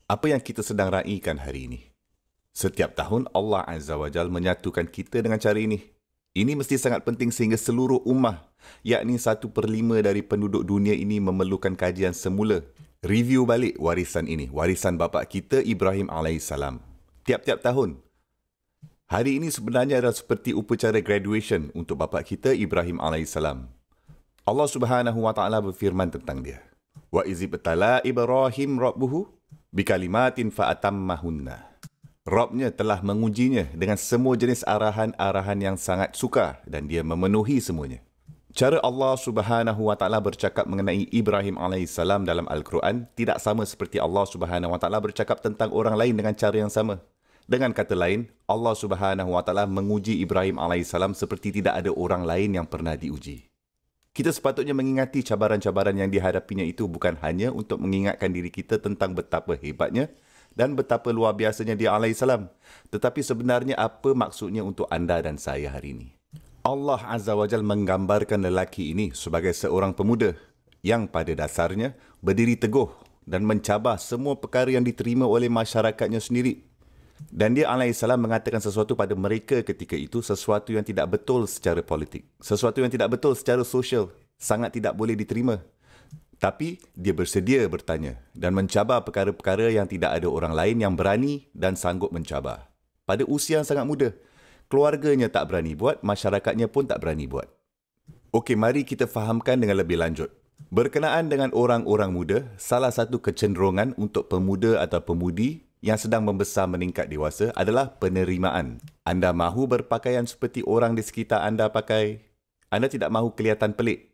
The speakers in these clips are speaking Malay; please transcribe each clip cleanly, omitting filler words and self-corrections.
Apa yang kita sedang raikan hari ini? Setiap tahun Allah Azza wa Jal menyatukan kita dengan cara ini. Ini mesti sangat penting sehingga seluruh ummah, yakni 1/5 dari penduduk dunia ini memerlukan kajian semula. Review balik warisan ini, warisan bapa kita Ibrahim alaihissalam. Tiap-tiap tahun. Hari ini sebenarnya adalah seperti upacara graduation untuk bapa kita Ibrahim alaihissalam. Allah Subhanahu wa taala berfirman tentang dia. Wa izibtala Ibrahim rabbuhu bikalimatin fa'atammahunna. Robnya telah mengujinya dengan semua jenis arahan-arahan yang sangat sukar dan dia memenuhi semuanya. Cara Allah Subhanahu wa taala bercakap mengenai Ibrahim alaihissalam dalam Al-Quran tidak sama seperti Allah Subhanahu wa taala bercakap tentang orang lain dengan cara yang sama. Dengan kata lain, Allah Subhanahu wa taala menguji Ibrahim alaihissalam seperti tidak ada orang lain yang pernah diuji. Kita sepatutnya mengingati cabaran-cabaran yang dihadapinya itu bukan hanya untuk mengingatkan diri kita tentang betapa hebatnya dan betapa luar biasanya dia alaihissalam, tetapi sebenarnya apa maksudnya untuk anda dan saya hari ini. Allah Azza wa Jal menggambarkan lelaki ini sebagai seorang pemuda yang pada dasarnya berdiri teguh dan mencabar semua perkara yang diterima oleh masyarakatnya sendiri. Dan dia alaihissalam mengatakan sesuatu pada mereka ketika itu, sesuatu yang tidak betul secara politik, sesuatu yang tidak betul secara sosial, sangat tidak boleh diterima. Tapi dia bersedia bertanya dan mencabar perkara-perkara yang tidak ada orang lain yang berani dan sanggup mencabar. Pada usia yang sangat muda, keluarganya tak berani buat, masyarakatnya pun tak berani buat. Okey, mari kita fahamkan dengan lebih lanjut. Berkenaan dengan orang-orang muda, salah satu kecenderungan untuk pemuda atau pemudi yang sedang membesar meningkat dewasa adalah penerimaan. Anda mahu berpakaian seperti orang di sekitar anda pakai. Anda tidak mahu kelihatan pelik.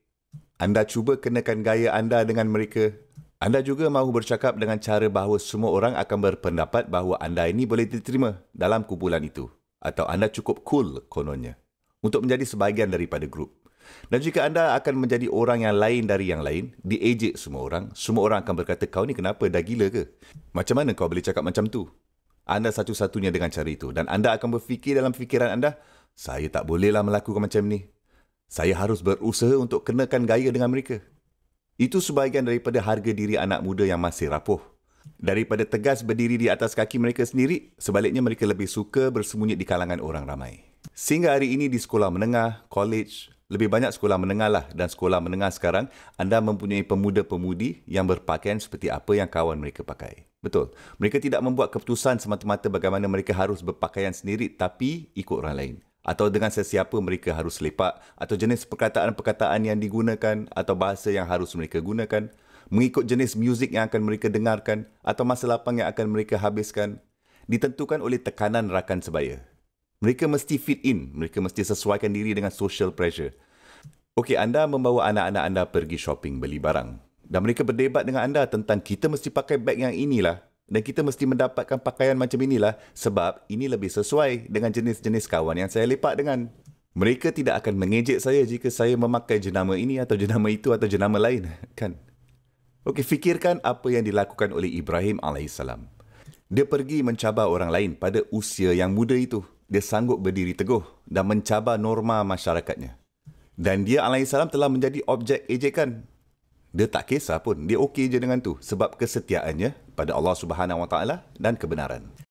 Anda cuba kenakan gaya anda dengan mereka. Anda juga mahu bercakap dengan cara bahawa semua orang akan berpendapat bahawa anda ini boleh diterima dalam kumpulan itu. Atau anda cukup cool kononnya untuk menjadi sebahagian daripada grup. Dan jika anda akan menjadi orang yang lain dari yang lain, diejek semua orang akan berkata, kau ni kenapa, dah gila ke? Macam mana kau boleh cakap macam tu? Anda satu-satunya dengan cara itu. Dan anda akan berfikir dalam fikiran anda, saya tak bolehlah melakukan macam ni. Saya harus berusaha untuk kenakan gaya dengan mereka. Itu sebahagian daripada harga diri anak muda yang masih rapuh. Daripada tegas berdiri di atas kaki mereka sendiri, sebaliknya mereka lebih suka bersembunyi di kalangan orang ramai. Sehingga hari ini di sekolah menengah, college, lebih banyak sekolah menengah lah, dan sekolah menengah sekarang, anda mempunyai pemuda-pemudi yang berpakaian seperti apa yang kawan mereka pakai. Betul. Mereka tidak membuat keputusan semata-mata bagaimana mereka harus berpakaian sendiri tapi ikut orang lain. Atau dengan sesiapa mereka harus lepak, atau jenis perkataan-perkataan yang digunakan, atau bahasa yang harus mereka gunakan, mengikut jenis muzik yang akan mereka dengarkan, atau masa lapang yang akan mereka habiskan, ditentukan oleh tekanan rakan sebaya. Mereka mesti fit in, mereka mesti sesuaikan diri dengan social pressure. Okey, anda membawa anak-anak anda pergi shopping, beli barang. Dan mereka berdebat dengan anda tentang kita mesti pakai beg yang inilah. Dan kita mesti mendapatkan pakaian macam inilah sebab ini lebih sesuai dengan jenis-jenis kawan yang saya lepak dengan. Mereka tidak akan mengejek saya jika saya memakai jenama ini atau jenama itu atau jenama lain, kan? Okey, fikirkan apa yang dilakukan oleh Ibrahim alaihissalam. Dia pergi mencabar orang lain pada usia yang muda itu. Dia sanggup berdiri teguh dan mencabar norma masyarakatnya. Dan dia alaihissalam telah menjadi objek ejekan. Dia tak kisah pun, dia okey je dengan tu sebab kesetiaannya pada Allah Subhanahu wa taala dan kebenaran.